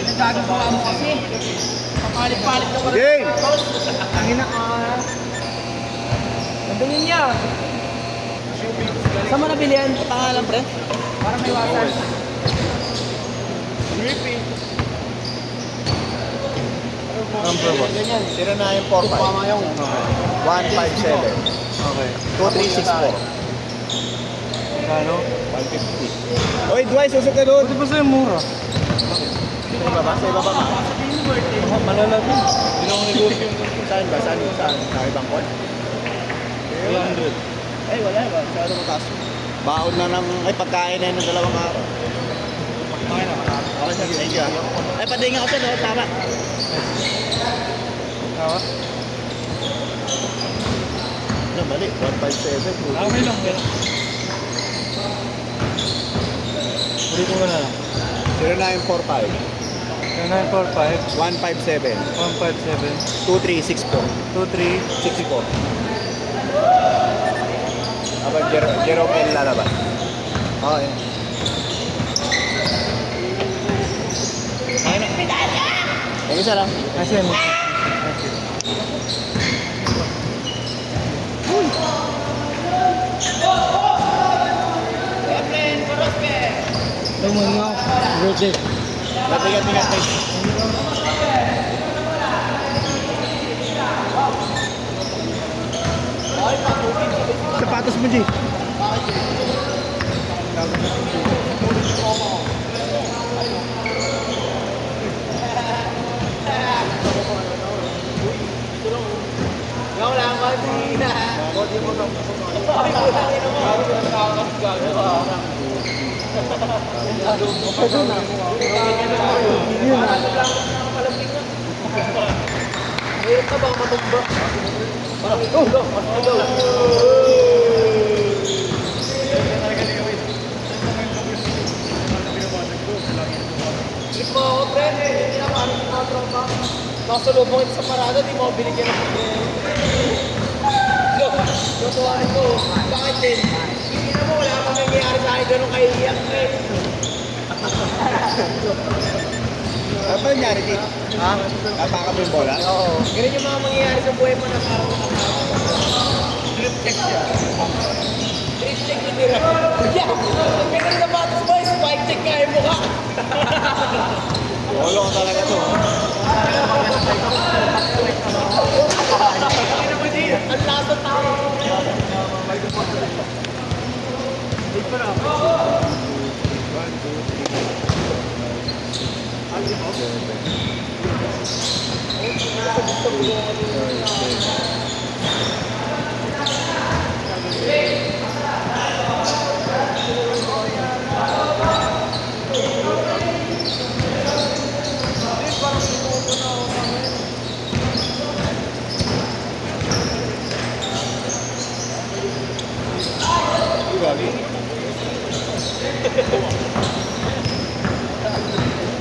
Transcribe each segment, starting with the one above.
Nagagawa mo kasi. Papalit-palit na pala. Game! Ang ina ka. Nandungin niya. Saan mo nabili yan? Pangalan, pre? Para may wasan. Grippy. Number boss. Ganyan, 0945. 157. Okay. 2364. Kano? 150. Oy, Dwight, susok ka doon. Pwede ba sa'yo mura? Sa ibaba, sa ibaba ma. Malalaki. Hindi na ako negosyo yung Saan ba? Saan? Sa ibang kon? 300. Ay, wala ba? Masyado mataas. Baon na ng, ay pagkain na yun ng dalawang araw. Okay na. Okay, sir. Thank you. Ay, padinga ko siya, no? Tama. Tawa? Ano, mali. 157. Okay lang. Ulitin mo na lang. 0945. 945 157. 157 2364. 23 64. Aba, Jerome L. lalabas. Okay. Ayun na. Ay, isa lang. Asin. Tumun mo. Rojek. Matigat-tigat tayo. Sapatos mo, G. Ikaw lang, Martina. Mayroon ka bang matumba? Parang ito, Trip mo ako, pre. Hindi na parang mga tropa. Nakasalubong ito sa parada, di mo ako binigyan ng pagkain. Tutuwanin ko. Bakit din? Hindi na mo, wala kang nangyayari sa akin ganun kaiiyak, pre. Ano ba nangyari, G? Ha? Napaka mo yung bola? Oo. Ganun yung mga mangyayari sa buhay mo na parang drip check siya. Drip check yung tira. Yeah! Ganun na batas mo, spike check nga yung mukha. Bolo ka talaga to. Ang lasa tao.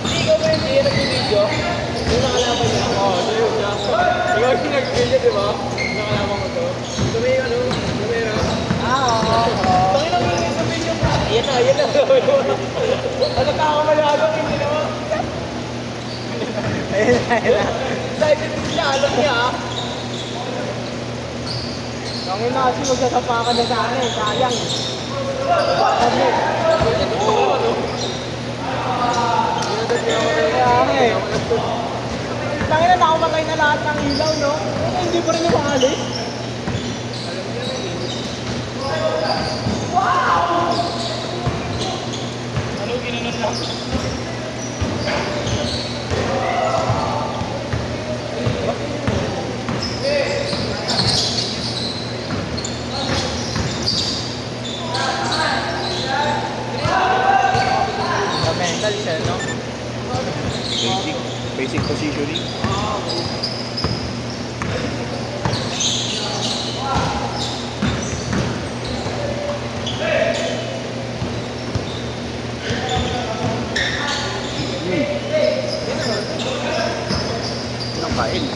Hindi ka ba hindi nag-video? Yung nakalaban niya. Oo, yun siya. Ikaw yung nag-video, di ba? Nakalaban ko to. Ito may ano, camera. Oo. Pakita mo yung sa video. Ayan na, ayan na. Ano kakamalagang hindi naman. Ayan na. Excited din siya, alam niya ah. Tangin na kasi magsasapakan na sa akin, sayang. Bakit mo? Tangin na nakamatay na lahat ng ilaw, no? Hindi pa rin umaalis. Wow! Ano ginanon lang? Mental siya, no? Basic positioning. Kain.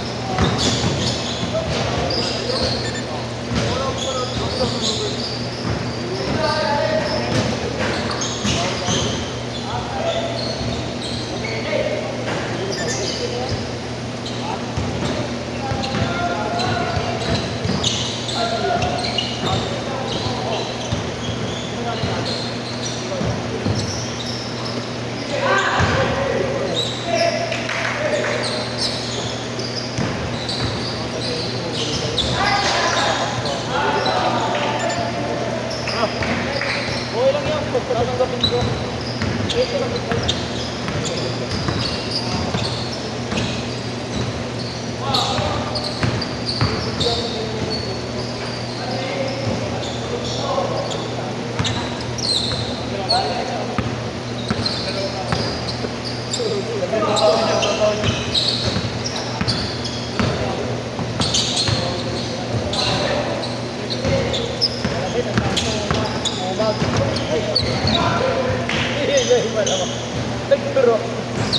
Nagturo.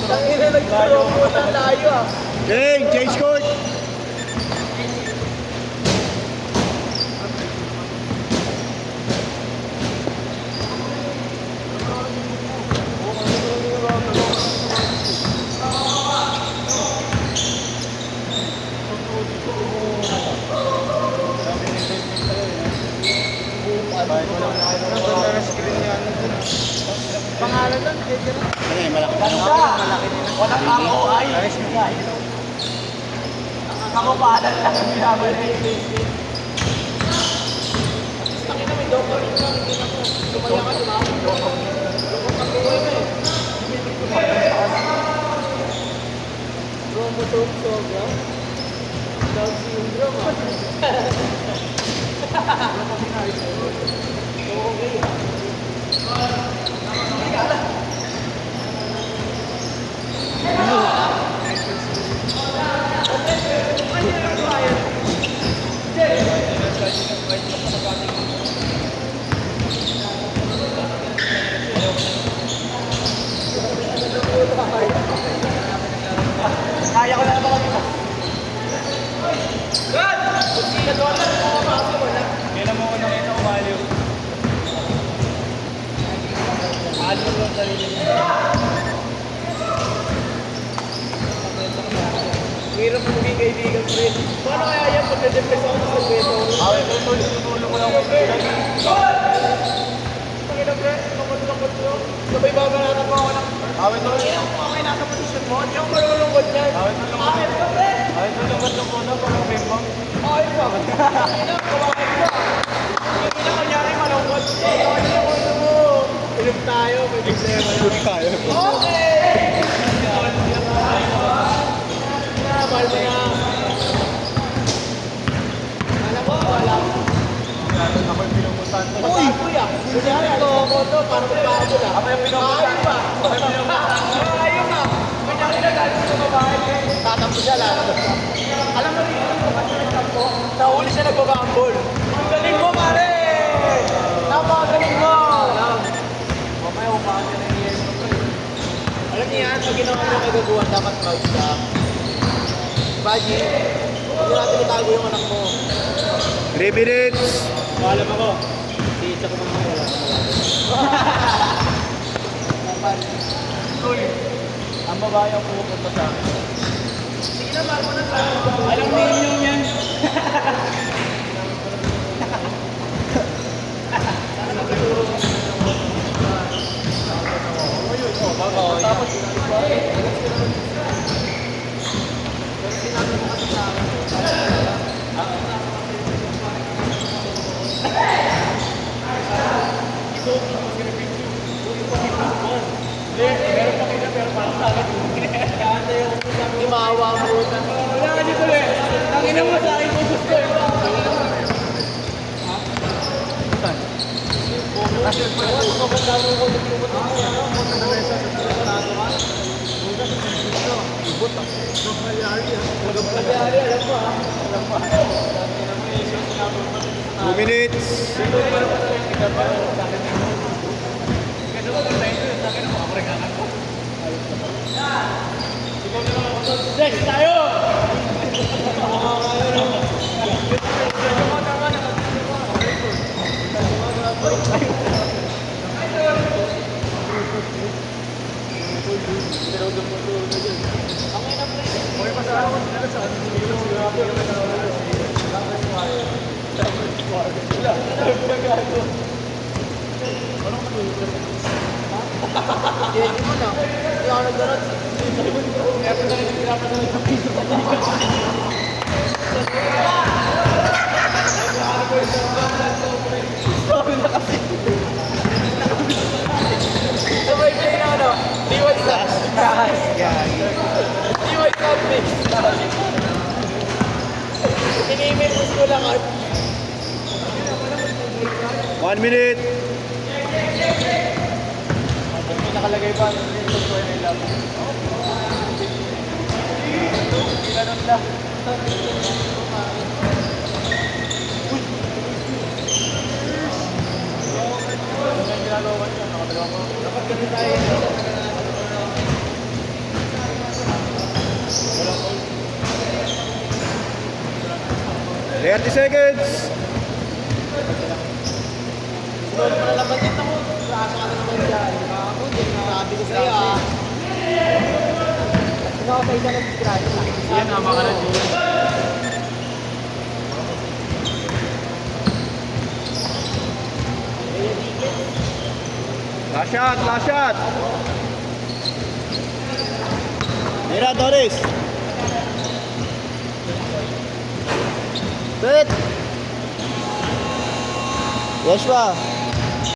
Tangina, nagturo po ng layo ah. Okay, change court. Pangalan lang, kaya na. Ano yung malaki? Malaki nila. Walang ako ay. Nakapalan lang ang binabalay. Takin na may doko rin lang. Sumaya ka tumawag. Doko pag-uwi na eh. Chromosome sobra. Down syndrome ah. Okay ah. Kaya ko na naman kami. God! Nagawa na rin mga mga wala. Kailan mo ko nakita ko value? Ano lang sarili niya? Hirap maging kaibigan ko rin. Paano kaya yan pag na-depress ako sa kwento? Tutulong ko lang ako. Pangina pre, lungkot-lungkot ko. Sabay ba natin mo ako ng... Okay, nasa posisyon mo. Hindi ako malulungkot niyan. Bakit ka pre? Ay, tulungan ko na parang bimbang. Okay pa. Pangina, kawain ka. Hindi na kanyari malungkot. Okay na yung mo. Inom tayo, may problema lang. Tayo. Okay! Mahal mo na. Alam mo, wala ko. Ako'y pinumutan ko. Uy! Kuya, kunyari ako ako to para magbago lang. Ako yung pinumutan. Ayun pa. Ayun pa. Kunyari na dahil sa babae. Tatampo siya, lalabas siya. Alam mo rin yung nagtampo, nahuli siya nagbabambol. Ang galing mo, pare! Napakagaling mo! Mamaya umahan ka na yung Alam niyo yan, pag ginawa mo kagaguhan, dapat mag-stop. Baji, huwag mo natin itago yung anak mo. 3 minutes. Maalam ako. Tiisa ko naman wala. Uy, Ang babae ang pupunta sa akin. sige na, mahal mo na sa Alam ninyo yan. Tapos, hindi maawa mo. Wala ka dito eh. Tangina mo sa akin kung gusto eh. Kasi pag dami ko nagpupunta ko ano, punta na rin sa Senado ka. Punta sa Senado. Ibot ah. Nagpalyari ah. Nagpalyari, alam mo ah. Alam mo ah. 2 minutes. Sex tayo! Hindi mo na. Hindi ako nagdarat. Kaya pa na rin pinapadala ng piso sa sabay pa yung ano, D.Y. Sacks. D.Y. Sacks mix. Ini-email mo sila lang at 1 minute. Nakalagay pa. Ito ay love. Ganun lang. Ano yung ginagawa niya? Nakadalawa ko. dapat ganun tayo. 30 seconds. Sunod mo na laban dito ako. Kaso ka na naman dyan. Ako, din na sabi ko sa'yo ah. Ikaw sa isa ng scratch lang. Yan, ama ka na, Jun. Last shot, last shot. Mira, Doris. Set. Joshua.